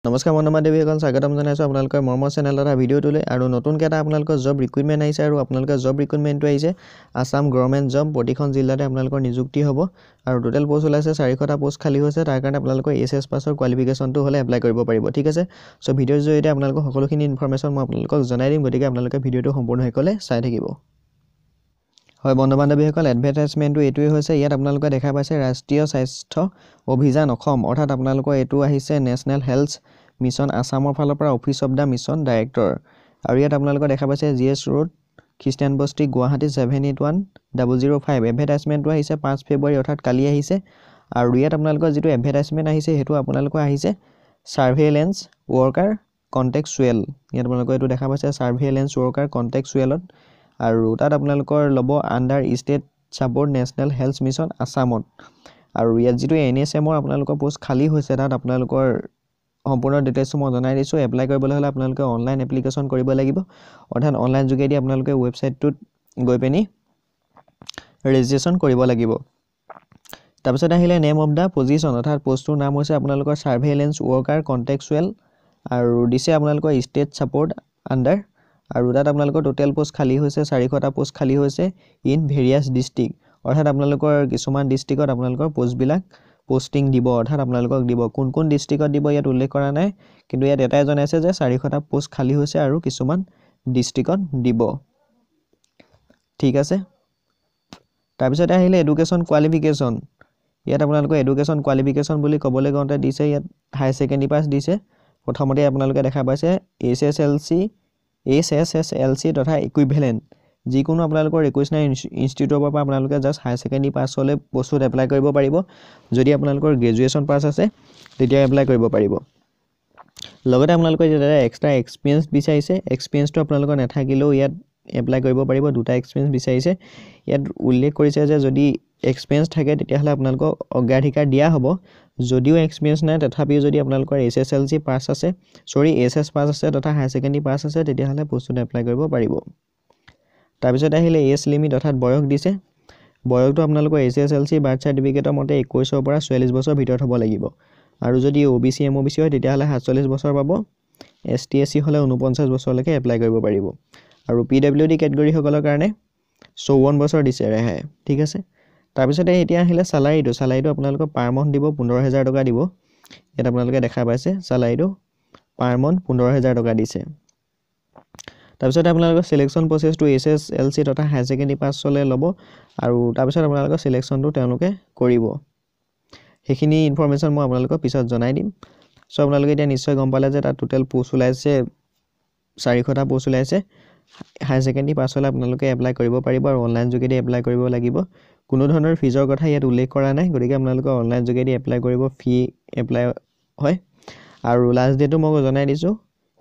নমস্কাৰ বন্ধু-বান্ধৱীসকল, স্বাগতম জনাইছো আপোনালোকৰ মৰমৰ চেনেল তথা ভিডিঅ'টোলৈ। আৰু নতুনকৈ এটা আপোনালোকৰ জব ৰিক্ৰুইটমেণ্ট আহিছে আৰু আপোনালোকৰ জব ৰিক্ৰুইটমেণ্টটো আহিছে আসাম গভৰ্ণমেণ্ট জব। প্ৰতিখন জিলাতে আপোনালোকৰ নিযুক্তি হ'ব আৰু টোটেল পোষ্ট ওলাইছে 400টা পোষ্ট খালী হৈছে। তাৰ কাৰণে আপোনালোকৰ এছএছ পাছৰ কোৱালিফিকেশ্যনটো হ'লে এপ্লাই কৰিব পাৰিব, ঠিক আছে। চ' ভিডিঅ'ৰ জৰিয়তে আপোনালোকক সকলোখিনি ইনফৰমেশ্যন মই আপোনালোকক জনাই দিম, গতিকে আপোনালোকে ভিডিঅ'টো সম্পূৰ্ণ শেষলৈ চাই থাকিব। হয় বন্ধু-বান্ধৱীসকল, এডভাৰটাইজমেণ্টটো এইটোৱে হৈছে। ইয়াত আপোনালোকে দেখা পাইছে ৰাষ্ট্ৰীয় স্বাস্থ্য অভিযান অসম, অৰ্থাৎ আপোনালোকৰ এইটো আহিছে নেশ্যনেল হেল্থ মিছন আসামৰ ফালৰ পৰা office of the mission director. আৰু ইয়াত আপোনালোকে দেখা পাইছে GS ৰোড খ্ৰীষ্টিয়ান বস্তি গুৱাহাটী 781005। এডভাৰটাইজমেণ্টটো আহিছে 5 ফেব্ৰুৱাৰী, অৰ্থাৎ কালি আহিছে। আৰু ইয়াত আপোনালোকৰ যিটো এডভাৰটাইজমেণ্ট আহিছে সেইটো আপোনালোকৰ আহিছে ছাৰ্ভেইলেঞ্চ ৱৰ্কাৰ কণ্টেক্সুৱেল। ইয়াত আপোনালোকে এইটো দেখা পাইছে ছাৰ্ভেইলেঞ্চ ৱৰ্কাৰ কণ্টেক্সুৱেলত। আৰু তাত আপোনালোকৰ ল'ব under state support national health mission আসামত। আৰু ইয়াত যিটো NSMৰ আপোনালোকৰ পোষ্ট খালী হৈছে তাত আপোনালোকৰ সম্পূৰ্ণ ডিটেইলছটো মই জনাই দিছোঁ। এপ্লাই কৰিবলৈ হ'লে আপোনালোকে অনলাইন এপ্লিকেশ্যন কৰিব লাগিব, অৰ্থাৎ অনলাইন যোগেদি আপোনালোকে ৱেবছাইটটোত গৈ পিনি ৰেজিষ্ট্ৰেশ্যন কৰিব লাগিব। তাৰপিছত আহিলে নেম অফ দ্য পজিশ্যন, অৰ্থাৎ পোষ্টটোৰ নাম হৈছে আপোনালোকৰ ছাৰ্ভেইলেঞ্চ ৱৰ্কাৰ কণ্টেক্সুৱেল আৰু দিছে আপোনালোকৰ ষ্টেট ছাপৰ্ট আণ্ডাৰ। আৰু তাত আপোনালোকৰ টোটেল পোষ্ট খালী হৈছে 400টা পোষ্ট খালী হৈছে ইন ভেৰিয়াছ ডিষ্ট্ৰিক্ট, অৰ্থাৎ আপোনালোকৰ কিছুমান ডিষ্ট্ৰিক্টত আপোনালোকৰ পোষ্টবিলাক পোষ্টিং দিব, অৰ্থাৎ আপোনালোকক দিব। কোন কোন ডিষ্ট্ৰিক্টত দিব ইয়াত উল্লেখ কৰা নাই, কিন্তু ইয়াত এটাই জনাইছে যে 400টা পোষ্ট খালী হৈছে আৰু কিছুমান ডিষ্ট্ৰিক্টত দিব, ঠিক আছে। তাৰপিছতে আহিলে এডুকেশ্যন কোৱালিফিকেশ্যন। ইয়াত আপোনালোকৰ এডুকেশ্যন কোৱালিফিকেশ্যন বুলি ক'বলৈ গ'লে দিছে ইয়াত হায়াৰ ছেকেণ্ডেৰী পাছ দিছে। প্ৰথমতে আপোনালোকে দেখা পাইছে HSSLC তথা ইকুইভেলেণ্ট যিকোনো আপোনালোকৰ ৰিকুৱেশ্যনাৰী ইনষ্টিটিউটৰ পৰা আপোনালোকে জাষ্ট হায়াৰ ছেকেণ্ডেৰী পাছ হ'লে পোষ্টত এপ্লাই কৰিব পাৰিব। যদি আপোনালোকৰ গ্ৰেজুৱেশ্যন পাছ আছে তেতিয়া এপ্লাই কৰিব পাৰিব। লগতে আপোনালোকে যেতিয়া এক্সট্ৰা এক্সপিৰিয়েঞ্চ বিচাৰিছে, এক্সপিৰিয়েঞ্চটো আপোনালোকৰ নাথাকিলেও ইয়াত এপ্লাই কৰিব পাৰিব। 2টা এক্সপিৰিয়েঞ্চ বিচাৰিছে। ইয়াত উল্লেখ কৰিছে যে যদি এক্সপিৰিয়েঞ্চ থাকে তেতিয়াহ'লে আপোনালোকক অগ্ৰাধিকাৰ দিয়া হ'ব। যদিও এক্সপিৰিয়েঞ্চ নাই তথাপিও যদি আপোনালোকৰ HSLC পাছ আছে, HS পাছ আছে তথা হায়াৰ ছেকেণ্ডেৰী পাছ আছে তেতিয়াহ'লে পোষ্টত এপ্লাই কৰিব পাৰিব। তাৰপিছত আহিলে এজ লিমিট, অৰ্থাৎ বয়স দিছে। বয়সটো আপোনালোকৰ HSLC বাৰ্থ চাৰ্টিফিকেটৰ মতে 21ৰ পৰা 44 বছৰ ভিতৰত হ'ব লাগিব। আৰু যদি OBC MOBC হয় তেতিয়াহ'লে 47 বছৰ পাব। ST SC হ'লে 49 বছৰলৈকে এপ্লাই কৰিব পাৰিব। আৰু PWD কেটেগৰীসকলৰ কাৰণে 54 বছৰ দিছে ৰেহাই, ঠিক আছে। তাৰপিছতে এতিয়া আহিলে চালাৰীটো আপোনালোকৰ পাৰ মান্থ দিব 15,000 টকা দিব। ইয়াত আপোনালোকে দেখা পাইছে চালাৰীটো পাৰ মান্থ 15,000 টকা দিছে। তাৰপিছত আপোনালোকৰ চিলেকশ্যন প্ৰচেছটো HSLC তথা হায়াৰ ছেকেণ্ডেৰী পাছ হ'লে ল'ব আৰু তাৰপিছত আপোনালোকৰ চিলেকশ্যনটো তেওঁলোকে কৰিব। সেইখিনি ইনফৰমেশ্যন মই আপোনালোকক পিছত জনাই দিম। চ' আপোনালোকে এতিয়া নিশ্চয় গম পালে যে তাত টোটেল পোষ্ট ওলাইছে 400টা পোষ্ট ওলাইছে। হায়াৰ ছেকেণ্ডেৰী পাছ হ'লে আপোনালোকে এপ্লাই কৰিব পাৰিব আৰু অনলাইন যোগেদি এপ্লাই কৰিব লাগিব। কোনো ধৰণৰ ফিজৰ কথা ইয়াত উল্লেখ কৰা নাই, গতিকে আপোনালোকে অনলাইন যোগেদি এপ্লাই কৰিব, ফি এপ্লাই হয়। আৰু লাষ্ট ডেটটো মই জনাই দিছোঁ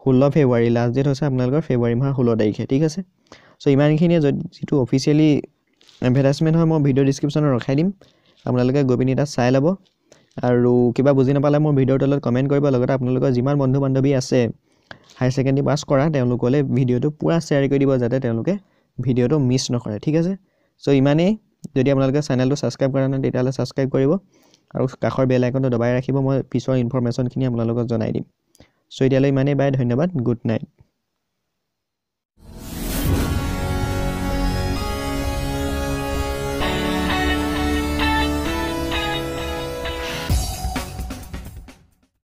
16 ফেব্ৰুৱাৰী। লাষ্ট ডেট হৈছে আপোনালোকৰ ফেব্ৰুৱাৰী মাহৰ 16 তাৰিখে, ঠিক আছে। চ' ইমানখিনিয়ে যিটো অফিচিয়েলি এডভাৰটাইজমেণ্ট হয় মই ভিডিঅ' ডিছক্ৰিপশ্যনত ৰখাই দিম, আপোনালোকে গৈ পিনি তাত চাই ল'ব। আৰু কিবা বুজি নাপালে মোৰ ভিডিঅ'ৰ তলত কমেণ্ট কৰিব। লগতে আপোনালোকৰ যিমান বন্ধু বান্ধৱী আছে হায়াৰ ছেকেণ্ডেৰী পাছ কৰা তেওঁলোকলৈ ভিডিঅ'টো পূৰা শ্বেয়াৰ কৰি দিব যাতে তেওঁলোকে ভিডিঅ'টো মিছ নকৰে, ঠিক আছে। চ' ইমানেই। যদি আপোনালোকে চেনেলটো ছাবস্ক্ৰাইব কৰা নাই তেতিয়াহ'লে ছাবস্ক্ৰাইব কৰিব আৰু কাষৰ বেল আইকনটো দবাই ৰাখিব। মই পিছৰ ইনফৰমেশ্যনখিনি আপোনালোকক জনাই দিম। চ' এতিয়ালৈ ইমানেই। বাই, ধন্যবাদ, গুড নাইট।